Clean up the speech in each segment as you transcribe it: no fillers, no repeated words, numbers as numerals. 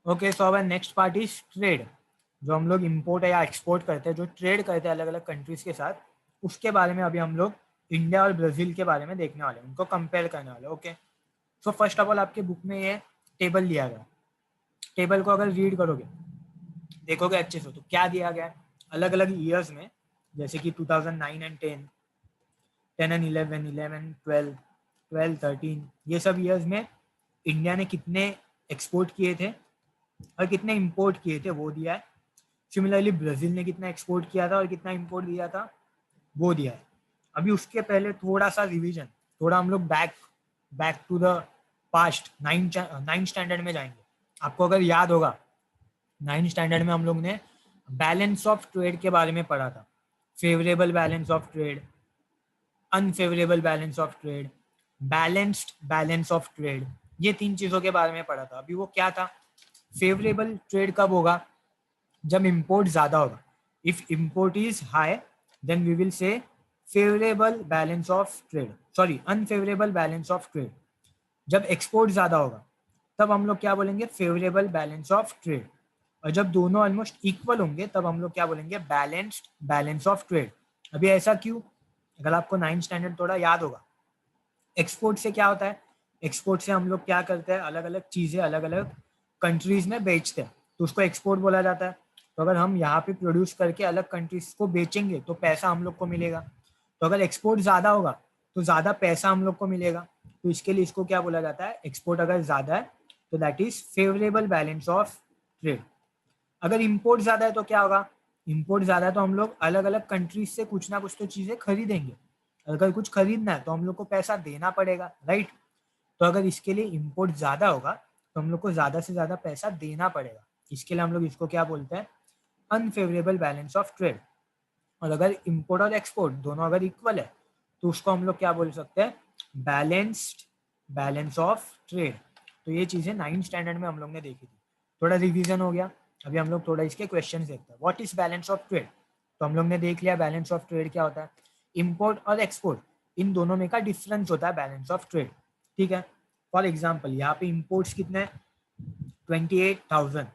Okay, so our next part is trade. जो हम लोग इम्पोर्ट या एक्सपोर्ट करते हैं, जो ट्रेड करते हैं अलग अलग कंट्रीज के साथ, उसके बारे में अभी हम लोग इंडिया और ब्राज़ील के बारे में देखने वाले हैं, उनको कंपेयर करने वाले हैं। Okay, so first of all आपके बुक में ये टेबल दिया गया। टेबल को अगर रीड करोगे, देखोगे अच्छे से, तो क्या दिया गया है अलग अलग ईयर्स में, जैसे कि 2009 एंड 10, 10 एंड 11, 11, 12, 12, 13, ये सब ईयर्स में इंडिया ने कितने एक्सपोर्ट किए थे और कितने इंपोर्ट किए थे वो दिया है। सिमिलरली ब्राज़ील ने कितना एक्सपोर्ट किया था और कितना इंपोर्ट दिया था वो दिया है। अभी उसके पहले थोड़ा सा रिवीजन, थोड़ा हम लोग back back to the past, ninth standard में जाएंगे। आपको अगर याद होगा, नाइन्थ स्टैंडर्ड में हम लोग ने बैलेंस ऑफ ट्रेड के बारे में पढ़ा था। Favourable balance of trade, unfavourable balance of trade, balanced balance of trade, ये तीन चीजों के बारे में पढ़ा था। अभी वो क्या था, फेवरेबल ट्रेड कब होगा, जब इंपोर्ट ज्यादा होगा। If import is high then we will say favourable balance of trade, sorry unfavourable balance of trade. जब एक्सपोर्ट ज्यादा होगा तब हम लोग क्या बोलेंगे, फेवरेबल बैलेंस ऑफ ट्रेड। और जब दोनों ऑलमोस्ट इक्वल होंगे तब हम लोग क्या बोलेंगे, बैलेंस्ड बैलेंस ऑफ ट्रेड। अभी ऐसा क्यों, अगर आपको नाइन्थ स्टैंडर्ड थोड़ा याद होगा, एक्सपोर्ट से क्या होता है, एक्सपोर्ट से हम लोग क्या करते हैं, अलग अलग चीजें अलग अलग कंट्रीज में बेचते हैं, तो उसको एक्सपोर्ट बोला जाता है। तो अगर हम यहाँ पे प्रोड्यूस करके अलग कंट्रीज को बेचेंगे तो पैसा हम लोग को मिलेगा। तो अगर एक्सपोर्ट ज्यादा होगा तो ज्यादा पैसा हम लोग को मिलेगा, तो इसके लिए इसको क्या बोला जाता है, एक्सपोर्ट अगर ज्यादा है तो that is favourable balance of trade. अगर इंपोर्ट ज्यादा है तो क्या होगा, इंपोर्ट ज्यादा है तो हम लोग अलग अलग कंट्रीज से कुछ ना कुछ तो चीजें खरीदेंगे। अगर कुछ खरीदना है तो हम लोग को पैसा देना पड़ेगा, राइट। तो अगर इसके लिए इंपोर्ट ज्यादा होगा तो हम लोग को ज्यादा से ज्यादा पैसा देना पड़ेगा। इसके लिए हम लोग इसको क्या बोलते हैं, अनफेवरेबल बैलेंस ऑफ ट्रेड। और अगर इंपोर्ट और एक्सपोर्ट दोनों अगर इक्वल है तो उसको हम लोग क्या बोल सकते हैं, बैलेंस्ड बैलेंस ऑफ ट्रेड। तो ये चीजें नाइन्थ स्टैंडर्ड में हम लोग ने देखी थी। थोड़ा रिवीजन हो गया। अभी हम लोग थोड़ा इसके क्वेश्चन देखते हैं। What is balance of trade, तो हम लोग ने देख लिया बैलेंस ऑफ ट्रेड क्या होता है। इंपोर्ट और एक्सपोर्ट, इन दोनों में का डिफरेंस होता है बैलेंस ऑफ ट्रेड, ठीक है। फॉर एग्जाम्पल यहाँ पे इंपोर्ट्स कितने, 28,000,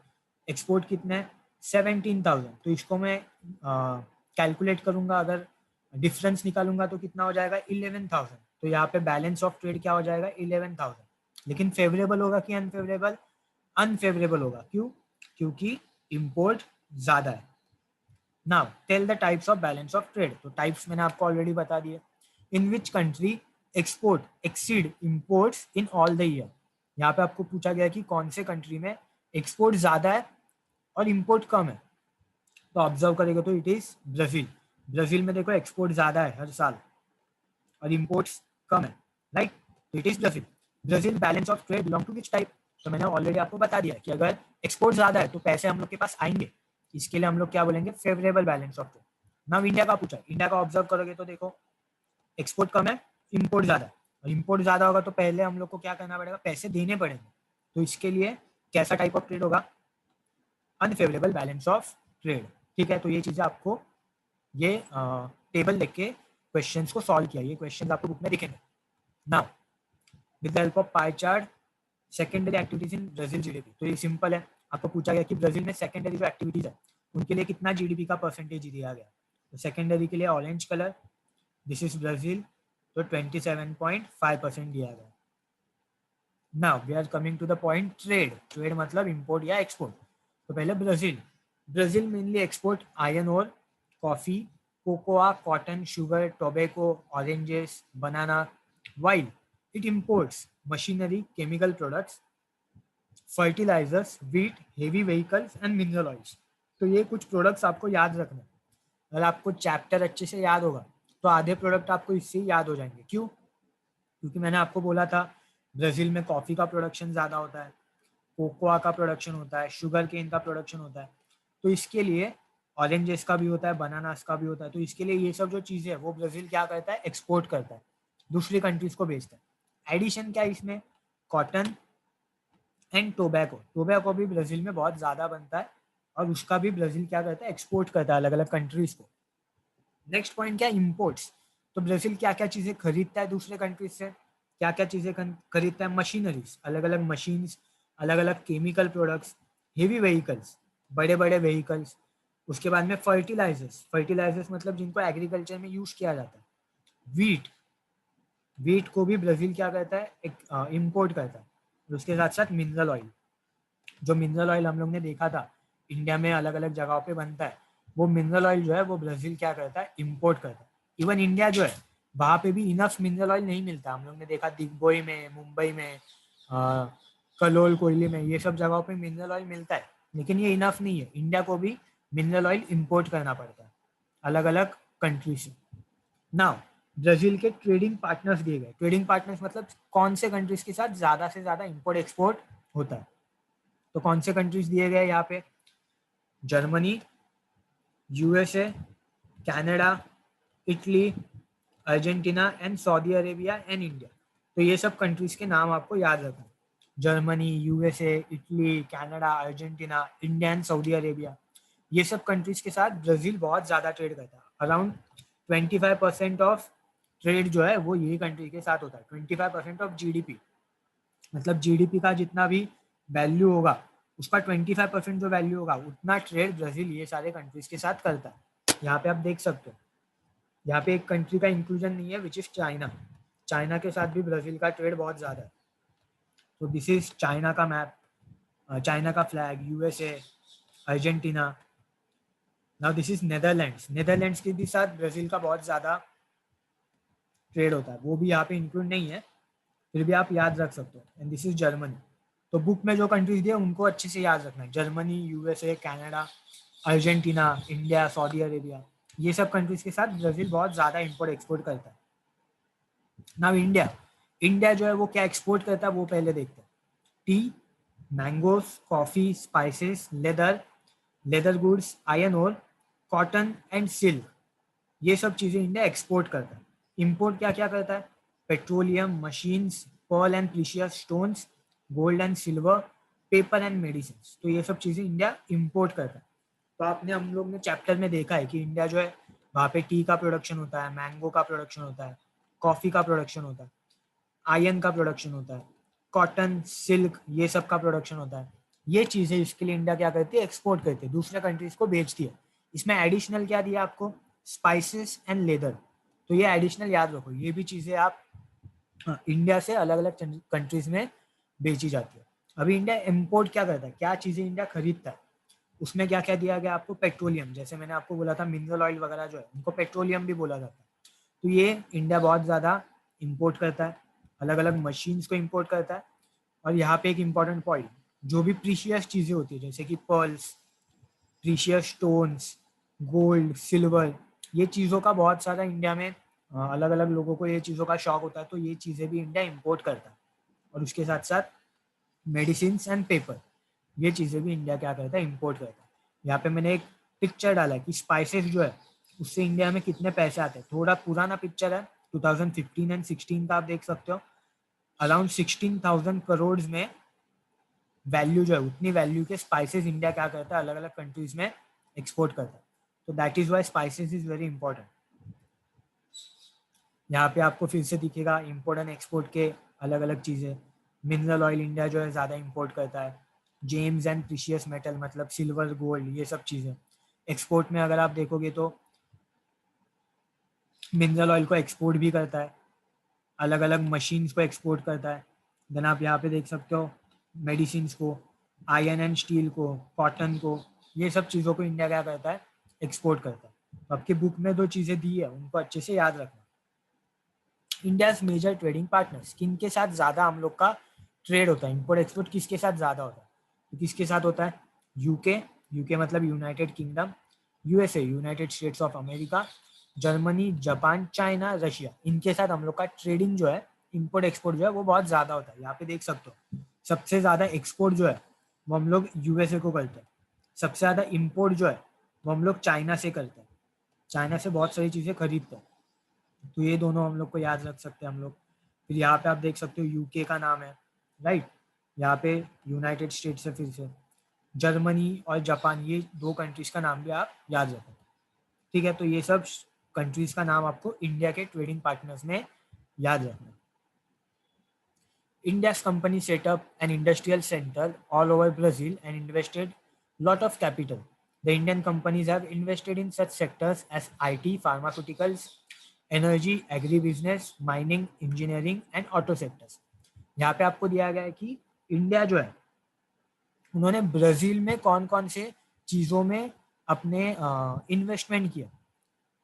एक्सपोर्ट कितने, 17,000। तो इसको मैं कैलकुलेट करूंगा, अगर डिफरेंस निकालूंगा तो कितना हो जाएगा, 11,000। तो यहाँ पे बैलेंस ऑफ ट्रेड क्या हो जाएगा, 11,000। लेकिन फेवरेबल होगा कि अनफेवरेबल, अनफेवरेबल होगा। क्यों, क्योंकि इंपोर्ट ज्यादा है। Now tell the types of balance of trade, तो टाइप्स मैंने आपको ऑलरेडी बता दिए। In which country export exceed imports in all the year, यहाँ पे आपको पूछा गया कि कौन से कंट्री में एक्सपोर्ट ज्यादा है और इंपोर्ट कम है। तो ऑब्जर्व करेगा तो इट इज ब्राजील। ब्राजील में देखो एक्सपोर्ट ज्यादा है हर साल और इंपोर्ट्स कम है, राइट। तो it is Brazil. Brazil balance of trade belong to which type, तो मैंने ऑलरेडी आपको बता दिया कि अगर एक्सपोर्ट ज्यादा है तो पैसे हम लोग के पास आएंगे, इसके लिए हम लोग क्या बोलेंगे, favourable balance of trade. Now India का पूछा, इंडिया का ऑब्जर्व करोगे तो देखो एक्सपोर्ट कम है, इंपोर्ट ज्यादा है। और इंपोर्ट ज्यादा होगा तो पहले हम लोग को क्या करना पड़ेगा, पैसे देने पड़ेंगे। तो इसके लिए कैसा टाइप ऑफ ट्रेड होगा, अनफेवरेबल बैलेंस ऑफ ट्रेड, ठीक है। तो ये चीजें आपको ये टेबल देख के क्वेश्चंस को सॉल्व किया, ये क्वेश्चंस आपको बुक में दिखेंगे। Now with the help of pie chart, secondary activities in Brazil GDP, तो ये सिंपल है। आपको पूछा गया कि ब्राजील में सेकेंडरी जो एक्टिविटीज है उनके लिए कितना जीडीपी का परसेंटेज दिया गया। तो सेकेंडरी के लिए orange colour, this is Brazil, तो 27.5% दिया गया। Now we are coming to the point trade. Trade मतलब इंपोर्ट या एक्सपोर्ट। तो पहले Brazil, Brazil mainly export iron ore, coffee, cocoa, cotton, sugar, tobacco, oranges, banana, while it imports machinery, chemical products, fertilisers, wheat, heavy vehicles and mineral oils. तो ये कुछ products आपको याद रखना। अगर आपको चैप्टर अच्छे से याद होगा तो आधे प्रोडक्ट आपको इससे याद हो जाएंगे। क्यों, क्योंकि मैंने आपको बोला था ब्राजील में कॉफी का प्रोडक्शन ज्यादा होता है, कोकोआ का प्रोडक्शन होता है, शुगर केन का प्रोडक्शन होता है। तो इसके लिए ऑरेंजेस का भी होता है, बनानास का भी होता है। तो इसके लिए ये सब जो चीजें है वो ब्राजील क्या करता है, एक्सपोर्ट करता है, दूसरी कंट्रीज को बेचता है। एडिशन क्या है इसमें, कॉटन एंड टोबैको। टोबैको भी ब्राजील में बहुत ज्यादा बनता है और उसका भी ब्राजील क्या करता है, एक्सपोर्ट करता है अलग अलग कंट्रीज को। नेक्स्ट पॉइंट क्या है, इंपोर्ट्स। तो ब्राजील क्या क्या चीजें खरीदता है दूसरे कंट्रीज से, क्या क्या चीजें खरीदता है, मशीनरीज, अलग अलग मशीन्स, अलग अलग केमिकल प्रोडक्ट्स, हेवी व्हीकल्स, बड़े बड़े व्हीकल्स। उसके बाद में फर्टिलाइजर्स मतलब जिनको एग्रीकल्चर में यूज किया जाता है। वीट, वीट को भी ब्राजील क्या करता है, एक इम्पोर्ट करता है। और उसके साथ साथ मिनरल ऑयल, जो मिनरल ऑयल हम लोग ने देखा था इंडिया में अलग अलग जगहों पे बनता है, वो मिनरल ऑयल जो है वो ब्राजील क्या करता है, इम्पोर्ट करता है। इवन इंडिया जो है वहाँ पे भी इनफ मिनरल ऑयल नहीं मिलता। हम लोग ने देखा दिग्बोई में, मुंबई में, कलोल कोयली में, ये सब जगहों पे मिनरल ऑयल मिलता है, लेकिन ये इनफ नहीं है। इंडिया को भी मिनरल ऑयल इम्पोर्ट करना पड़ता है अलग अलग कंट्री से। नाउ ब्राजील के ट्रेडिंग पार्टनर्स दिए गए। ट्रेडिंग पार्टनर्स मतलब कौन से कंट्रीज के साथ ज्यादा से ज्यादा इंपोर्ट एक्सपोर्ट होता है। तो कौन से कंट्रीज दिए गए यहाँ पे, Germany, USA, Canada, Italy, Argentina and Saudi Arabia and India. तो ये सब कंट्रीज के नाम आपको याद रखना, Germany, USA, Italy, Canada, Argentina, India and Saudi Arabia. ये सब कंट्रीज के साथ ब्राजील बहुत ज्यादा ट्रेड करता है। अराउंड 25% ऑफ ट्रेड जो है वो यही कंट्री के साथ होता है। 25% ऑफ जीडीपी, मतलब जीडीपी का जितना भी वैल्यू होगा उसका 25% जो वैल्यू होगा उतना ट्रेड ब्राजील ये सारे कंट्रीज के साथ करता है। यहाँ पे आप देख सकते हो, यहाँ पे एक कंट्री का इंक्लूजन नहीं है विच इज चाइना। चाइना के साथ भी ब्राजील का ट्रेड बहुत ज्यादा है। तो दिस इज चाइना का मैप, चाइना का flag, USA, Argentina. Now this is Netherlands. Netherlands के भी साथ ब्राजील का बहुत ज्यादा ट्रेड होता है, वो भी यहाँ पे इंक्लूड नहीं है, फिर भी आप याद रख सकते हो। And this is Germany. तो बुक में जो कंट्रीज दिए उनको अच्छे से याद रखना है, Germany, USA, Canada, Argentina, India, Saudi Arabia. ये सब कंट्रीज के साथ ब्राजील बहुत ज्यादा इंपोर्ट एक्सपोर्ट करता है। नाउ इंडिया, इंडिया जो है वो क्या एक्सपोर्ट करता है वो पहले देखते हैं। Tea, mangoes, coffee, spices, leather, leather goods, iron ore, cotton and silk, ये सब चीजें इंडिया एक्सपोर्ट करता है। इंपोर्ट क्या क्या करता है, petroleum, machines, Perl and precious stones, gold and silver, paper and medicine. तो ये सब चीजें इंडिया इंपोर्ट करता है। तो आपने, हम लोग ने चैप्टर में देखा है कि इंडिया जो है वहाँ पे टी का प्रोडक्शन होता है, मैंगो का प्रोडक्शन होता है, कॉफी का प्रोडक्शन होता है, आयरन का प्रोडक्शन होता है, कॉटन, सिल्क, ये सब का प्रोडक्शन होता है। ये चीजें इसके लिए इंडिया क्या करती है, एक्सपोर्ट करती है, दूसरे कंट्रीज को बेचती है। इसमें एडिशनल क्या दिया आपको, स्पाइसेस एंड लेदर। तो ये एडिशनल याद रखो, ये भी चीजें आप इंडिया से अलग अलग कंट्रीज में बेची जाती है। अभी इंडिया इम्पोर्ट क्या करता है, क्या चीजें इंडिया खरीदता है, उसमें क्या क्या दिया गया आपको, पेट्रोलियम, जैसे मैंने आपको बोला था मिनरल ऑयल वगैरह जो है उनको पेट्रोलियम भी बोला जाता है। तो ये इंडिया बहुत ज़्यादा इंपोर्ट करता है, अलग अलग मशीन्स को इंपोर्ट करता है। और यहाँ पे एक इम्पॉर्टेंट पॉइंट, जो भी प्रीशियस चीज़ें होती है जैसे कि pearls, precious stones, gold, silver, ये चीज़ों का बहुत सारा इंडिया में अलग अलग लोगों को ये चीज़ों का शौक होता है, तो ये चीज़ें भी इंडिया इंपोर्ट करता है। और उसके साथ साथ मेडिसिन एंड पेपर, ये चीज़ें भी इंडिया क्या करता है, इंपोर्ट करता है। यहाँ पे मैंने एक पिक्चर डाला है कि स्पाइसेस जो है उससे इंडिया में कितने पैसे आते हैं। थोड़ा पुराना पिक्चर है, 2015 एंड 16 का, आप देख सकते हो। अराउंड 16,000 करोड़ में वैल्यू जो है, उतनी वैल्यू के स्पाइसेस इंडिया क्या करता है, अलग अलग कंट्रीज में एक्सपोर्ट करता है। तो that is why spices is very important. यहाँ पे आपको फिर से दिखेगा इम्पोर्ट एंड एक्सपोर्ट के अलग अलग चीज़ें। मिनरल ऑयल इंडिया जो है ज़्यादा इंपोर्ट करता है। जेम्स एंड प्रीशियस मेटल मतलब सिल्वर, गोल्ड, ये सब चीज़ें एक्सपोर्ट में अगर आप देखोगे तो मिनरल ऑयल को एक्सपोर्ट भी करता है, अलग अलग मशीन्स को एक्सपोर्ट करता है। देन आप यहाँ पे देख सकते हो मेडिसिन को, आयरन एंड स्टील को, कॉटन को, ये सब चीज़ों को इंडिया क्या करता है, एक्सपोर्ट करता है। तो आपकी बुक में दो चीज़ें दी है उनको अच्छे से याद रखना। इंडिया मेजर ट्रेडिंग पार्टनर्स, किन के साथ ज़्यादा हम लोग का ट्रेड होता है, इंपोर्ट एक्सपोर्ट किसके साथ ज़्यादा होता है, तो किसके साथ होता है, यूके, यूके मतलब United kingdom, USA United states of America, Germany, Japan, China, Russia, इनके साथ हम लोग का ट्रेडिंग जो है, इंपोर्ट एक्सपोर्ट जो है वो बहुत ज़्यादा होता है। यहाँ पे देख सकते हो सबसे ज़्यादा एक्सपोर्ट जो है वो हम लोग यूएसए को करते हैं, सबसे ज़्यादा इंपोर्ट जो है वो हम लोग चाइना से करते हैं, चाइना से बहुत सारी चीज़ें खरीदते हैं। तो ये दोनों हम लोग को याद रख सकते हैं हम लोग। फिर यहाँ पे आप देख सकते हो यूके का नाम है, राइट, यहाँ पे यूनाइटेड स्टेट्स है, फिर से जर्मनी और जापान, ये दो कंट्रीज का नाम भी आप याद रखें। ठीक है, तो ये सब कंट्रीज का नाम आपको इंडिया के ट्रेडिंग पार्टनर्स में याद रखना। India's company set up an industrial center all over Brazil and invested lot of capital. The Indian companies have invested in such sectors as IT, pharmaceuticals, energy, agribusiness, mining, engineering and auto sectors. यहाँ पे आपको दिया गया है कि India जो है उन्होंने ब्राजील में कौन कौन से चीज़ों में अपने इन्वेस्टमेंट किया,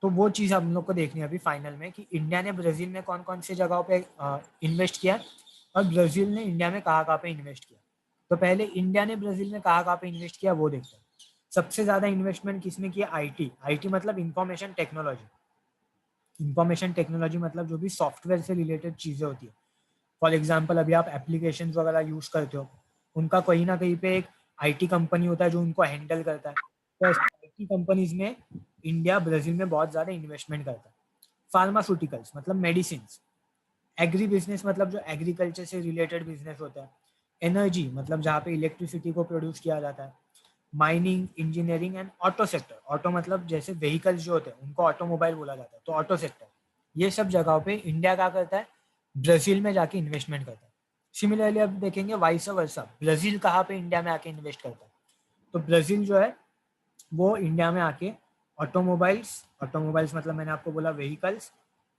तो वो चीज़ हम लोग को देखनी है अभी फाइनल में कि इंडिया ने ब्राज़ील में कौन कौन सी जगहों पे इन्वेस्ट किया और ब्राज़ील ने इंडिया में कहाँ पे इन्वेस्ट किया। तो पहले इंडिया ने ब्राज़ील में कहाँ पे इन्वेस्ट किया वो देखते हैं। सबसे ज़्यादा इन्वेस्टमेंट किसमें किया? आईटी मतलब इंफॉर्मेशन टेक्नोलॉजी। इंफॉर्मेशन टेक्नोलॉजी मतलब जो भी सॉफ्टवेयर से रिलेटेड चीज़ें होती है। फॉर एग्जाम्पल अभी आप एप्लीकेशन वगैरह यूज़ करते हो, उनका कहीं ना कहीं पे एक आईटी कंपनी होता है जो उनको हैंडल करता है। तो आईटी कंपनीज में इंडिया ब्राज़ील में बहुत ज़्यादा इन्वेस्टमेंट करता है। फार्मास्यूटिकल्स मतलब मेडिसिन। एग्री बिजनेस मतलब जो एग्रीकल्चर से रिलेटेड बिजनेस होता है। एनर्जी मतलब जहाँ पे इलेक्ट्रिसिटी को प्रोड्यूस किया जाता है। Mining, engineering and auto sector. Auto मतलब जैसे व्हीकल्स जो होते हैं उनको ऑटोमोबाइल बोला जाता है, तो ऑटो सेक्टर। ये सब जगहों पे इंडिया क्या करता है? ब्राज़ील में जाके इन्वेस्टमेंट करता है। सिमिलरली अब देखेंगे वाइस वर्सा, ब्राज़ील कहाँ पे इंडिया में आके इन्वेस्ट करता है। तो ब्राज़ील जो है वो इंडिया में आके ऑटोमोबाइल्स मतलब मैंने आपको बोला व्हीकल्स,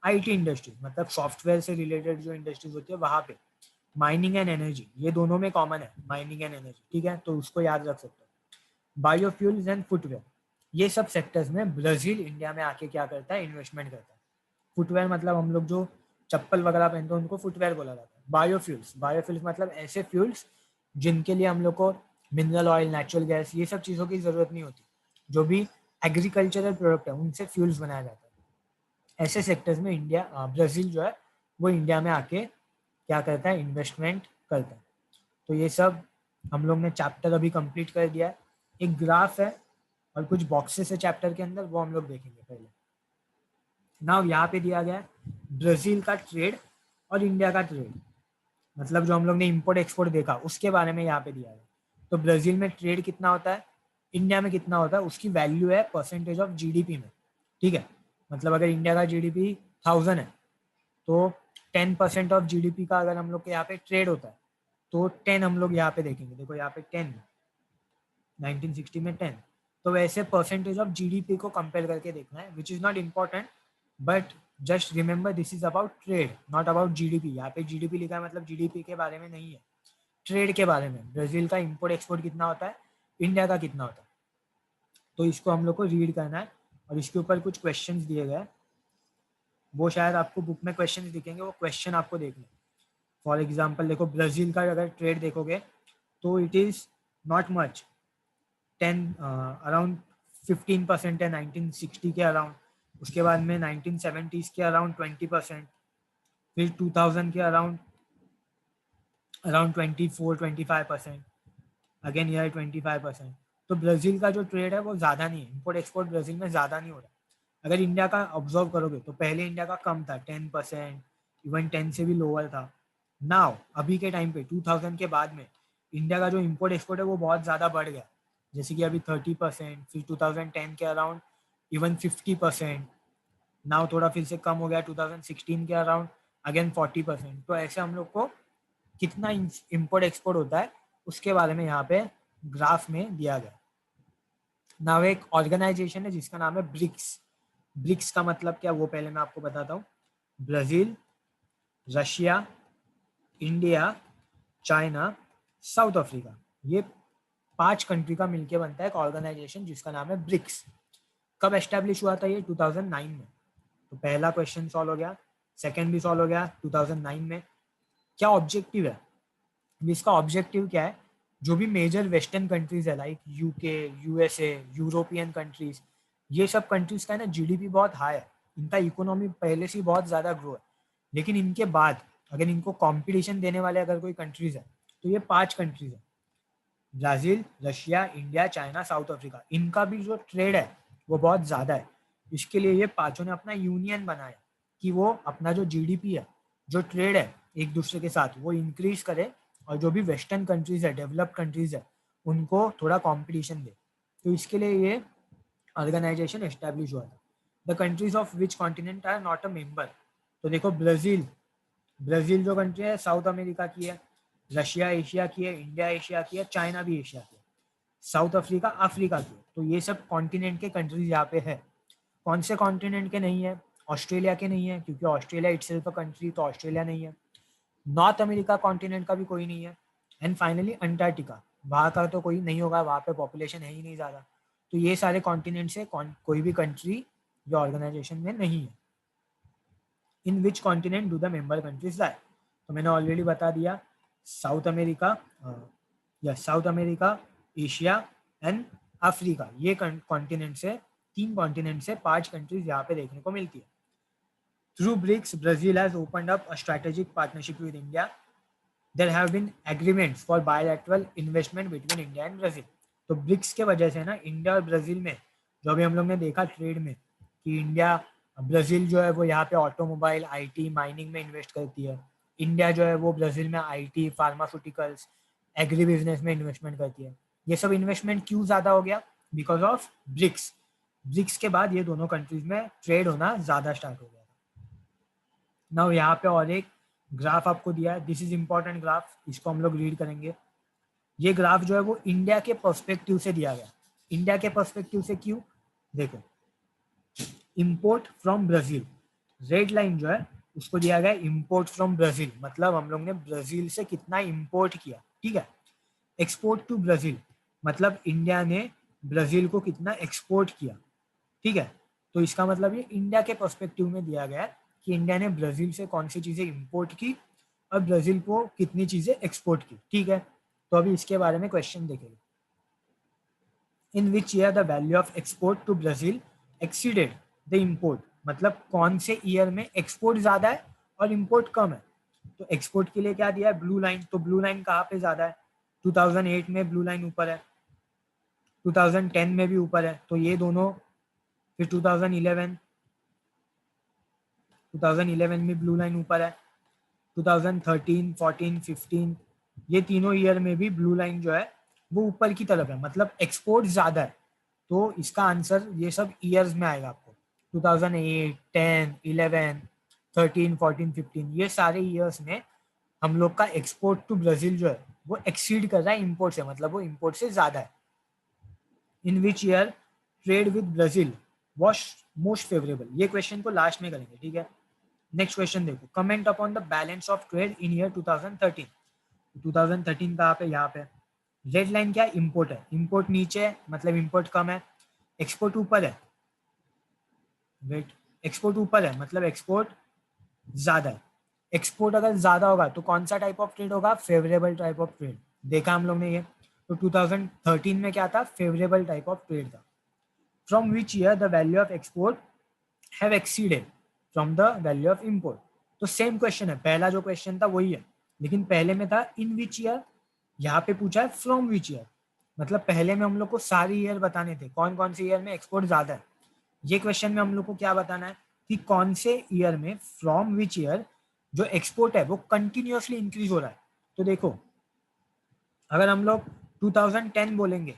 आईटी इंडस्ट्रीज मतलब सॉफ्टवेयर से रिलेटेड जो इंडस्ट्रीज होती है वहाँ पे, माइनिंग एंड एनर्जी, ये दोनों में कॉमन है माइनिंग एंड एनर्जी, ठीक है, तो उसको याद रख सकते हो। बायोफ्यूल्स एंड फुटवेयर, ये सब सेक्टर्स में ब्राज़ील इंडिया में आके क्या करता है? इन्वेस्टमेंट करता है। फुटवेयर मतलब हम लोग जो चप्पल वगैरह पहनते हैं उनको फुटवेयर बोला जाता है। बायोफ्यूल्स मतलब ऐसे फ्यूल्स जिनके लिए हम लोग को मिनरल ऑयल, नेचुरल गैस, ये सब चीज़ों की ज़रूरत नहीं होती। जो भी एग्रीकल्चरल प्रोडक्ट है उनसे फ्यूल्स बनाया जाता है। ऐसे सेक्टर्स में ब्राज़ील जो है वो इंडिया में आके क्या करता है? इन्वेस्टमेंट करता है। तो ये सब हम लोग ने चैप्टर अभी कंप्लीट कर दिया है। एक ग्राफ है और कुछ बॉक्सेस है चैप्टर के अंदर, वो हम लोग देखेंगे पहले। नाउ यहाँ पे दिया गया है ब्राज़ील का ट्रेड और इंडिया का ट्रेड, मतलब जो हम लोग ने इम्पोर्ट एक्सपोर्ट देखा उसके बारे में यहाँ पे दिया है। तो ब्राज़ील में ट्रेड कितना होता है, इंडिया में कितना होता है, उसकी वैल्यू है परसेंटेज ऑफ जीडीपी में, ठीक है। मतलब अगर इंडिया का जीडीपी 1000 है तो 10% ऑफ जीडीपी का अगर हम लोग के यहाँ पे ट्रेड होता है तो 10 हम लोग यहाँ पे देखेंगे। देखो यहाँ पे 10, 1960 में 10, तो वैसे परसेंटेज ऑफ जीडीपी को कंपेयर करके देखना है, which is not important, but just remember this is about trade, not about GDP. यहाँ पे जीडीपी लिखा है मतलब जीडीपी के बारे में नहीं है, ट्रेड के बारे में। ब्राज़ील का इंपोर्ट एक्सपोर्ट कितना होता है, इंडिया का कितना होता है, तो इसको हम लोग को रीड करना है और इसके ऊपर कुछ क्वेश्चंस दिए गए हैं, वो शायद आपको बुक में क्वेश्चंस दिखेंगे, वो क्वेश्चन आपको देखने। फॉर एग्जांपल देखो ब्राज़ील का अगर ट्रेड देखोगे तो it is not much, 10 around 15% है 1960 के अराउंड। उसके बाद में 1970s के अराउंड 20%, फिर 2000 के अराउंड 24-25%, अगेन ईयर 25%। तो ब्राज़ील का जो ट्रेड है वो ज़्यादा नहीं है, इम्पोर्ट एक्सपोर्ट ब्राज़ील में ज़्यादा नहीं हो रहा। अगर इंडिया का ऑब्जर्व करोगे तो पहले इंडिया का कम था, 10%, इवन 10 से भी लोअर था। नाउ अभी के टाइम पे 2000 के बाद में इंडिया का जो इम्पोर्ट एक्सपोर्ट है वो बहुत ज़्यादा बढ़ गया, जैसे कि अभी 30%, फिर 2010 के अराउंड इवन 50%, नाउ थोड़ा फिर से कम हो गया 2016 के अराउंड, अगेन 40%। तो ऐसे हम लोग को कितना इम्पोर्ट एक्सपोर्ट होता है उसके बारे में यहाँ पे ग्राफ में दिया गया। नाउ एक ऑर्गेनाइजेशन है जिसका नाम है ब्रिक्स। ब्रिक्स का मतलब क्या वो पहले मैं आपको बताता हूँ। Brazil, Russia, India, China, south Africa, ये 5 कंट्री का मिलके बनता है एक ऑर्गेनाइजेशन जिसका नाम है ब्रिक्स। कब एस्टेब्लिश हुआ था ये? 2009 में। तो पहला क्वेश्चन सॉल्व हो गया, सेकंड भी सॉल्व हो गया 2009 में। क्या ऑब्जेक्टिव है? इसका ऑब्जेक्टिव क्या है? जो भी मेजर वेस्टर्न कंट्रीज है like UK, USA, European countries, ये सब कंट्रीज का ना जीडीपी बहुत हाई है, इनका इकोनॉमी पहले से बहुत ज़्यादा ग्रो है, लेकिन इनके बाद अगर इनको कंपटीशन देने वाले अगर कोई कंट्रीज है तो ये 5 कंट्रीज है, Brazil, Russia, India, China, south Africa. इनका भी जो ट्रेड है वो बहुत ज़्यादा है। इसके लिए ये पाँचों ने अपना यूनियन बनाया कि वो अपना जो जीडीपी है, जो ट्रेड है एक दूसरे के साथ, वो इंक्रीज करे और जो भी वेस्टर्न कंट्रीज है, डेवलप्ड कंट्रीज है, उनको थोड़ा कंपटीशन दे। तो इसके लिए ये ऑर्गेनाइजेशन एस्टेब्लिश हुआ था। The countries of which continent are not a member. तो देखो ब्राज़ील ब्राजील जो कंट्री है साउथ अमेरिका की है, रशिया एशिया की है, इंडिया एशिया की है, चाइना भी एशिया की है, साउथ अफ्रीका अफ्रीका की है। तो ये सब कॉन्टिनेंट के कंट्रीज यहाँ पे है। कौन से कॉन्टिनेंट के नहीं है? ऑस्ट्रेलिया के नहीं है, क्योंकि ऑस्ट्रेलिया इटसेल्फ अ कंट्री, तो ऑस्ट्रेलिया नहीं है। नॉर्थ अमेरिका कॉन्टिनेंट का भी कोई नहीं है। एंड फाइनली अंटार्कटिका, वहाँ का तो कोई नहीं होगा, वहाँ पे पॉपुलेशन है ही नहीं ज़्यादा। तो ये सारे कॉन्टिनेंट से कोई भी कंट्री जो ऑर्गेनाइजेशन में नहीं है। In which continent do the member countries lie? तो मैंने ऑलरेडी बता दिया, साउथ अमेरिका, या South America, Asia and Africa, ये कॉन्टिनेंट से, 3 कॉन्टिनेंट से 5 कंट्रीज यहाँ पे देखने को मिलती है। Through BRICS Brazil has opened up a strategic partnership with India. There have been agreements for bilateral investment between India and Brazil. तो ब्रिक्स के वजह से ना इंडिया और ब्राजील में, जो अभी हम लोग ने देखा ट्रेड में कि इंडिया, ब्राजील जो है वो यहाँ पे ऑटोमोबाइल, आईटी, माइनिंग में इन्वेस्ट करती है। इंडिया जो है वो ब्राजील में आईटी, फार्मास्यूटिकल्स, एग्री बिजनेस में इन्वेस्टमेंट करती है। ये सब इन्वेस्टमेंट क्यों ज़्यादा हो गया? Because of BRICS. ब्रिक्स के बाद ये दोनों कंट्रीज में ट्रेड होना ज़्यादा स्टार्ट हो गया था। नाउ यहाँ पे और एक ग्राफ आपको दिया है, दिस इज इंपॉर्टेंट ग्राफ, इसको हम लोग रीड करेंगे। ये ग्राफ जो है वो इंडिया के पर्सपेक्टिव से दिया गया। इंडिया के पर्सपेक्टिव से क्यों? देखो, import from Brazil, red line जो है उसको दिया गया इंपोर्ट फ्रॉम ब्राजील, मतलब हम लोग ने ब्राजील से कितना इंपोर्ट किया, ठीक है। एक्सपोर्ट टू ब्राजील, मतलब इंडिया ने ब्राजील को कितना एक्सपोर्ट किया, ठीक है। तो इसका मतलब ये इंडिया के पर्सपेक्टिव में दिया गया है कि इंडिया ने ब्राजील से कौन सी चीजें इंपोर्ट की और ब्राजील को कितनी चीजें एक्सपोर्ट की, ठीक है। तो अभी इसके बारे में क्वेश्चन देखेंगे। In which year the value of export to Brazil exceeded the import, मतलब कौन से ईयर में एक्सपोर्ट ज्यादा है और इम्पोर्ट कम है। तो एक्सपोर्ट के लिए क्या दिया है? Blue line. तो ब्लू लाइन कहाँ पे ज्यादा है? 2008 में ब्लू लाइन ऊपर है, 2010 में भी ऊपर है, तो ये दोनों। फिर 2011 में ब्लू लाइन ऊपर है, 2013, 14, 15, ये तीनों ईयर में भी ब्लू लाइन जो है वो ऊपर की तरफ है, मतलब एक्सपोर्ट ज्यादा है। तो इसका आंसर ये सब ईयर्स में आएगा आपको। 2008, 10, 11, 13, 14, 15, ये सारे ईयर्स में हम लोग का एक्सपोर्ट टू ब्राजील जो है वो एक्सीड कर रहा है इम्पोर्ट से, मतलब वो इम्पोर्ट से ज्यादा है। In which year trade with Brazil was most favourable, ये क्वेश्चन को लास्ट में करेंगे, ठीक है। नेक्स्ट क्वेश्चन देखो, comment upon the balance of trade in year 2013। 2013 कहाँ पे? यहाँ पे। रेड लाइन क्या है? इम्पोर्ट है, इम्पोर्ट नीचे है मतलब इम्पोर्ट कम है, एक्सपोर्ट ऊपर है, वेट, एक्सपोर्ट ऊपर है मतलब एक्सपोर्ट ज्यादा है। एक्सपोर्ट अगर ज्यादा होगा तो कौन सा टाइप ऑफ ट्रेड होगा? फेवरेबल टाइप ऑफ ट्रेड, देखा हम लोग ने ये। तो 2013 में क्या था? फेवरेबल टाइप ऑफ ट्रेड था। From which year the value of export have exceeded from the value of import. तो सेम क्वेश्चन है, पहला जो क्वेश्चन था वही है, लेकिन पहले में था इन विच ईयर, यहाँ पे पूछा है फ्रॉम विच ईयर, मतलब पहले में हम लोग को सारे ईयर बताने थे कौन कौन से ईयर में एक्सपोर्ट ज्यादा है। ये क्वेश्चन में हम लोग को क्या बताना है कि कौन से ईयर में, फ्रॉम विच ईयर जो एक्सपोर्ट है वो कंटिन्यूअसली इंक्रीज हो रहा है। तो देखो, अगर हम लोग 2010 बोलेंगे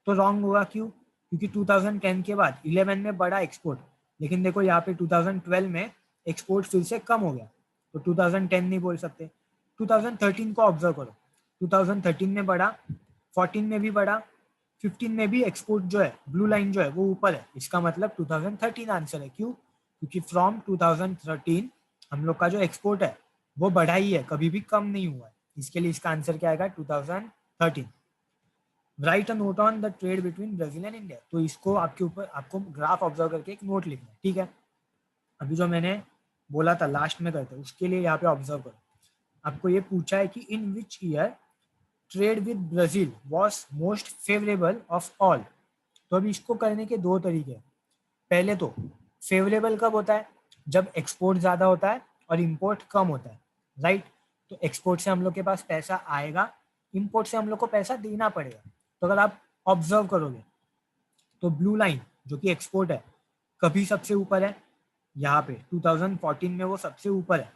तो रॉन्ग होगा, क्यों? क्योंकि 2010 के बाद 11 में बढ़ा एक्सपोर्ट, लेकिन देखो यहाँ पे 2012 में एक्सपोर्ट फिर से कम हो गया, तो 2010 नहीं बोल सकते। 2013 को ऑब्जर्व करो, 2013 में बढ़ा, 14 में भी बढ़ा, 15 में भी एक्सपोर्ट जो है, ब्लू लाइन जो है वो ऊपर है, इसका मतलब 2013 आंसर है। क्यों? क्योंकि फ्रॉम 2013 हम लोग का जो एक्सपोर्ट है वो बढ़ा ही है, कभी भी कम नहीं हुआ है, इसके लिए इसका आंसर क्या आएगा? 2013। Right a note on the trade between Brazil and India. तो इसको आपके ऊपर, आपको ग्राफ ऑब्जर्व करके एक नोट लिखना है, ठीक है। अभी जो मैंने बोला था लास्ट में करते, उसके लिए यहाँ पे ऑब्जर्व करो। आपको ये पूछा है कि in which year trade with Brazil was most favourable of all. तो अभी इसको करने के दो तरीके हैं। पहले तो फेवरेबल कब होता है? जब एक्सपोर्ट ज्यादा होता है और इंपोर्ट कम होता है, राइट। तो एक्सपोर्ट से हम लोग के पास पैसा आएगा, इंपोर्ट से हम लोग को पैसा देना पड़ेगा। तो अगर आप ऑब्जर्व करोगे तो ब्लू लाइन जो कि एक्सपोर्ट है कभी सबसे ऊपर है, यहाँ पे 2014 में वो सबसे ऊपर है,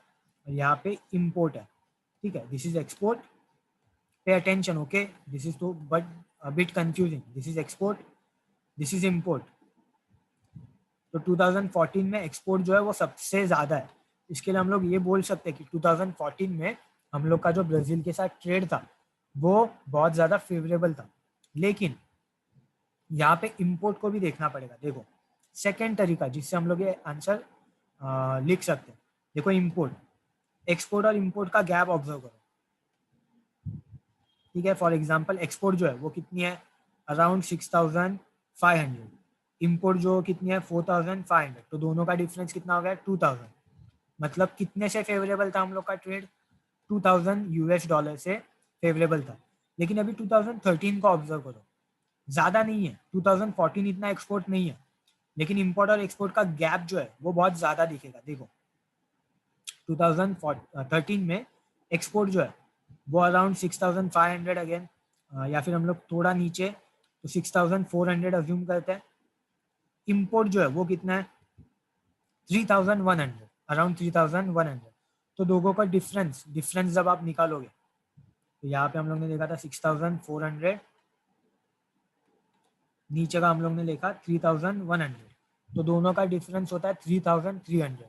और यहाँ पे इंपोर्ट है, ठीक है। This is export, pay attention, okay. This is तो but a bit confusing, this is export, this is import. तो 2014 में एक्सपोर्ट जो है वो सबसे ज्यादा है, इसके लिए हम लोग ये बोल सकते हैं कि 2014 में हम लोग का जो ब्राज़ील के साथ ट्रेड था वो बहुत ज़्यादा फेवरेबल था। लेकिन यहाँ पे इंपोर्ट को भी देखना पड़ेगा। देखो सेकेंड तरीका जिससे हम लोग ये आंसर लिख सकते हैं, देखो इंपोर्ट, एक्सपोर्ट और इंपोर्ट का गैप ऑब्जर्व करो। ठीक है, फॉर एग्जांपल एक्सपोर्ट जो है वो कितनी है, अराउंड 6500, इंपोर्ट जो कितनी है 4500, तो दोनों का डिफरेंस कितना हो गया 2000। मतलब कितने से फेवरेबल था हम लोग का ट्रेड, 2000 यूएस डॉलर से फेवरेबल था। लेकिन अभी 2013 को ऑब्जर्व करो, ज्यादा नहीं है, 2014 इतना एक्सपोर्ट नहीं है, लेकिन इंपोर्ट और एक्सपोर्ट का गैप जो है वो बहुत ज्यादा दिखेगा। देखो 2013 में एक्सपोर्ट जो है वो अराउंड 6500 अगेन, या फिर हम लोग थोड़ा नीचे तो 6400 अज्यूम करते हैं। इंपोर्ट जो है वो कितना है 3100, अराउंड 3100। तो दोनों का डिफरेंस जब आप निकालोगे तो यहाँ पे हम लोग ने देखा था 6400, नीचे का हम लोग ने देखा 3100, तो दोनों का डिफरेंस होता है 3300।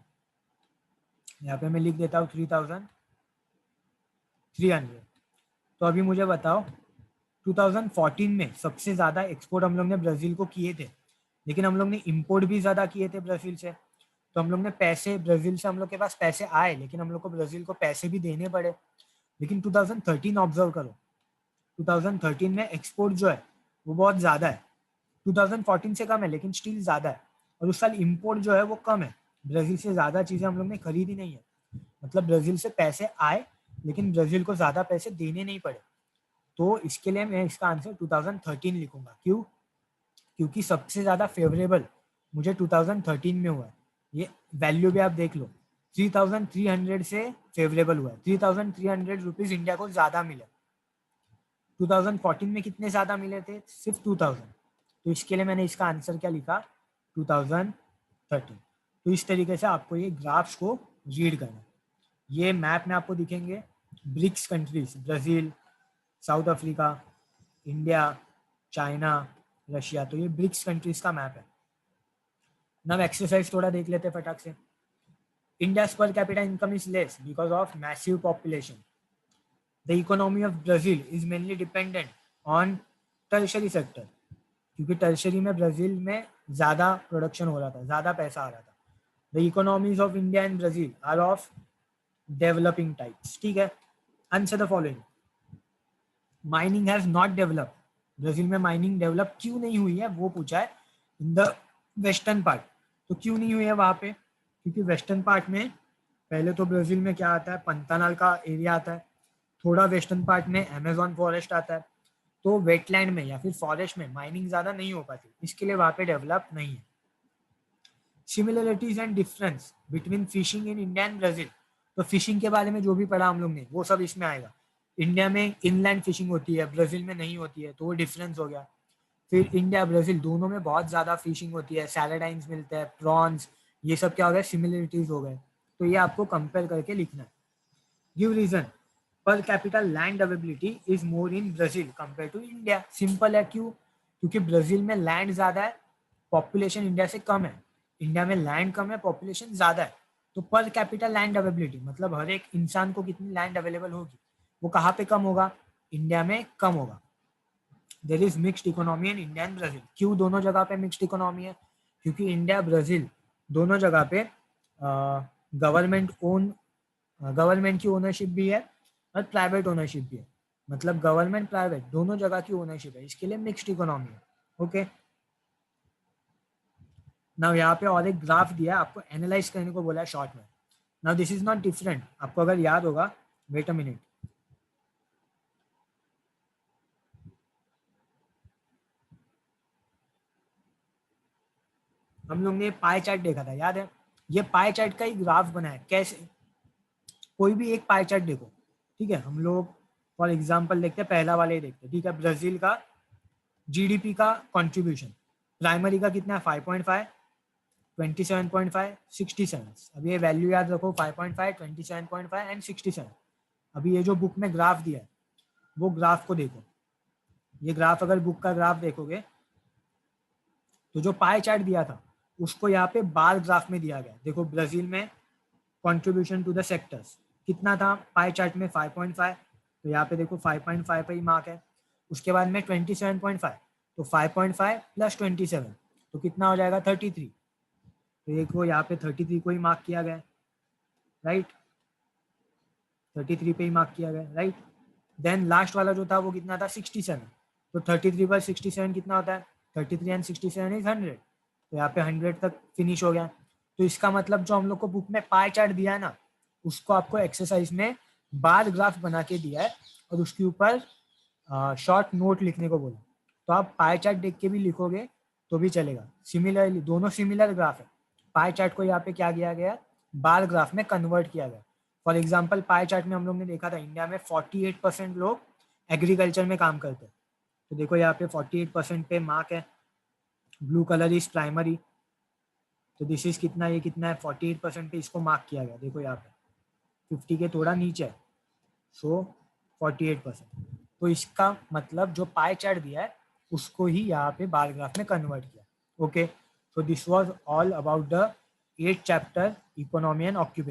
यहाँ पे मैं लिख देता हूँ 3300। तो अभी मुझे बताओ 2014 में सबसे ज्यादा एक्सपोर्ट हम लोग ने ब्राजील को किए थे, लेकिन हम लोग ने इंपोर्ट भी ज्यादा किए थे ब्राजील से। तो हम लोग ने पैसे ब्राजील से, हम लोग के पास पैसे आए, लेकिन हम लोग को ब्राजील को पैसे भी देने पड़े। लेकिन 2013 ऑब्जर्व करो, 2013 में एक्सपोर्ट जो है वो बहुत ज्यादा है, 2014 से कम है लेकिन स्टिल ज्यादा है। और उस साल इंपोर्ट जो है वो कम है, ब्राजील से ज्यादा चीजें हम लोग ने खरीदी नहीं है। मतलब ब्राजील से पैसे आए लेकिन ब्राजील को ज्यादा पैसे देने नहीं पड़े। तो इसके लिए मैं इसका आंसर 2013 लिखूंगा। क्यों? क्योंकि सबसे ज्यादा फेवरेबल मुझे 2013 में हुआ है। ये वैल्यू भी आप देख लो, 3300 से फेवरेबल हुआ है, 3300 रुपीज इंडिया को ज्यादा मिले। 2014 में कितने ज्यादा मिले थे, सिर्फ 2000। तो इसके लिए मैंने इसका आंसर क्या लिखा, 2013। तो इस तरीके से आपको ये ग्राफ्स को रीड करना है। ये मैप में आपको दिखेंगे BRICS countries, Brazil, South Africa, India, China, Russia. तो ये ब्रिक्स कंट्रीज का मैप है। नव एक्सरसाइज थोड़ा देख लेते फटाक से। India's per capita income is less because of massive population. The economy of Brazil is mainly dependent on tertiary sector. क्योंकि टर्शरी में ब्राजील में ज्यादा प्रोडक्शन हो रहा था, ज्यादा पैसा आ रहा था। The economies of India and Brazil are of developing types. ठीक है, answer the following. Mining has not develop, Brazil में माइनिंग डेवलप क्यों नहीं हुई है वो पूछा है। इन द वेस्टर्न पार्ट, तो क्यों नहीं हुई है वहां पे, क्योंकि वेस्टर्न पार्ट में पहले तो ब्राजील में क्या आता है, पंतानाल का एरिया आता है, थोड़ा वेस्टर्न पार्ट में अमेजोन फॉरेस्ट आता है। तो वेटलैंड में या फिर फॉरेस्ट में माइनिंग ज्यादा नहीं हो पाती, इसके लिए वहां पे डेवलप नहीं है। Similarities and difference between fishing in India and Brazil, तो फिशिंग के बारे में जो भी पढ़ा हम लोग ने वो सब इसमें आएगा। इंडिया में इनलैंड फिशिंग होती है, ब्राजील में नहीं होती है, तो वो डिफरेंस हो गया। फिर इंडिया ब्राजील दोनों में बहुत ज्यादा फिशिंग होती है, सैलाडाइंस मिलते हैं, प्रॉन्स, ये सब क्या हो गए, सिमिलरिटीज हो गए। तो ये आपको कंपेयर करके लिखना है। गिव रीजन, पर capital land availability is more in Brazil compare to India. Simple है, क्यों? क्योंकि ब्राजील में लैंड ज्यादा है, पॉपुलेशन इंडिया से कम है। इंडिया में लैंड कम है, पॉपुलेशन ज्यादा है। तो पर कैपिटल लैंड अवेबिलिटी मतलब हर एक इंसान को कितनी लैंड अवेलेबल होगी, वो कहाँ पे कम होगा, इंडिया में कम होगा। There is mixed economy in India and Brazil. क्यों दोनों जगह पे मिक्स्ड इकोनॉमी है? क्योंकि इंडिया ब्राजील दोनों जगह पे गवर्नमेंट की ओनरशिप भी है और प्राइवेट ओनरशिप भी है। मतलब गवर्नमेंट प्राइवेट दोनों जगह की ओनरशिप है, इसके लिए मिक्स्ड इकोनॉमी है। ओके, नाउ यहाँ पे और एक ग्राफ दिया है, आपको एनालाइज करने को बोला है शॉर्ट में। Now this is not different, आपको अगर याद होगा, वेट अ मिनट, हम लोग ने पाई चार्ट देखा था, याद है? ये पाई चार्ट का ही ग्राफ बना है। कैसे? कोई भी एक पाई चार्ट देखो, ठीक है, हम लोग फॉर एग्जांपल देखते हैं, पहला वाले ही देखते हैं। ठीक है, ब्राजील का जीडीपी का कंट्रीब्यूशन, प्राइमरी का कितना है 5.5, 27.5, 67। अब ये वैल्यू याद रखो, 5.5, 27.5 एंड 67। अभी ये जो बुक में ग्राफ दिया है वो ग्राफ को देखो। ये ग्राफ अगर बुक का ग्राफ देखोगे तो जो पाई चार्ट दिया था उसको यहाँ पे बार ग्राफ में दिया गया। देखो ब्राजील में कंट्रीब्यूशन टू द सेक्टर्स कितना था पाई चार्ट में 5.5, तो यहाँ पे देखो 5.5 पे ही मार्क है। उसके बाद में 27.5, तो 5.5 प्लस 27 तो कितना हो जाएगा 33, तो देखो यहाँ पे 33 को ही मार्क किया गया, राइट, 33 पे ही मार्क किया गया, राइट। देन लास्ट वाला जो था वो कितना था 67, तो 33 पर 67 कितना होता है 33 एंड 67 इज 100, तो यहाँ पे 100 तक फिनिश हो गया। तो इसका मतलब जो हम लोग को बुक में पाई चार्ट दिया है ना, उसको आपको एक्सरसाइज में बार ग्राफ बना के दिया है और उसके ऊपर शॉर्ट नोट लिखने को बोला। तो आप पाई चार्ट देख के भी लिखोगे तो भी चलेगा। सिमिलरली दोनों सिमिलर ग्राफ है, पाई चार्ट को यहाँ पे क्या किया गया बार ग्राफ में कन्वर्ट किया गया। फॉर एग्जाम्पल पाई चार्ट में हम लोग ने देखा था इंडिया में 48% लोग एग्रीकल्चर में काम करते हैं, तो देखो यहाँ पे 48% पे मार्क है, ब्लू कलर इज प्राइमरी, तो दिस इज कितना, ये कितना है 48% पे इसको मार्क किया गया, देखो यहाँ पे 50 के थोड़ा नीचे है, सो 48%। तो इसका मतलब जो पाई चार्ट दिया है उसको ही यहाँ पे बार ग्राफ में कन्वर्ट किया। Okay, so this was all about the 8th chapter economy and occupation.